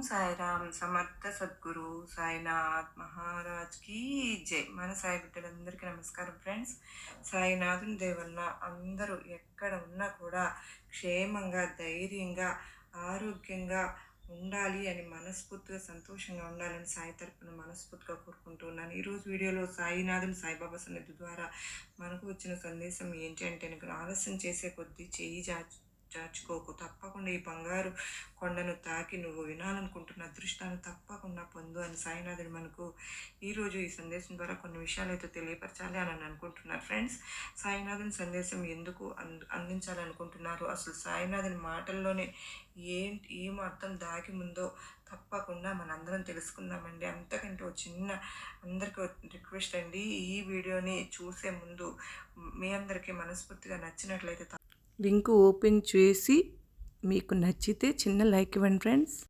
సాయిరామ్ సమర్థ సద్గురు సాయినాథ్ మహారాజ్ కి జై. మన సాయి బిడ్డలందరికీ నమస్కారం ఫ్రెండ్స్. సాయినాథుని దేవల్ల అందరూ ఎక్కడ ఉన్నా కూడా క్షేమంగా, ధైర్యంగా, ఆరోగ్యంగా ఉండాలి అని మనస్ఫూర్తిగా, సంతోషంగా ఉండాలని సాయి తరపున మనస్ఫూర్తిగా కోరుకుంటున్నాను. ఈరోజు వీడియోలో సాయినాథుని సాయిబాబా సన్నిధి ద్వారా మనకు వచ్చిన సందేశం ఏంటి అంటే, నీకు ఆలస్యం చేసే కొద్దీ చెయ్యి చాచుకోకు. తప్పకుండా ఈ బంగారు కొండను తాకి నువ్వు వినాలనుకుంటున్న అదృష్టాన్ని తప్పకుండా పొందు అని సాయినాథుడు మనకు ఈరోజు ఈ సందేశం ద్వారా కొన్ని విషయాలు అయితే తెలియపరచాలి అని అనుకుంటున్నారు ఫ్రెండ్స్. సాయినాథుని సందేశం ఎందుకు అందించాలనుకుంటున్నారు, అసలు సాయినాథుని మాటల్లోనే ఏం అర్థం దాగి ఉందో తప్పకుండా మనందరం తెలుసుకుందామండి. అంతకంటే చిన్న అందరికీ రిక్వెస్ట్ అండి, ఈ వీడియోని చూసే ముందు మీ అందరికీ మనస్ఫూర్తిగా నచ్చినట్లయితే లింక్ ఓపెన్ చేసి మీకు నచ్చితే చిన్న లైక్ ఇవ్వండి ఫ్రెండ్స్.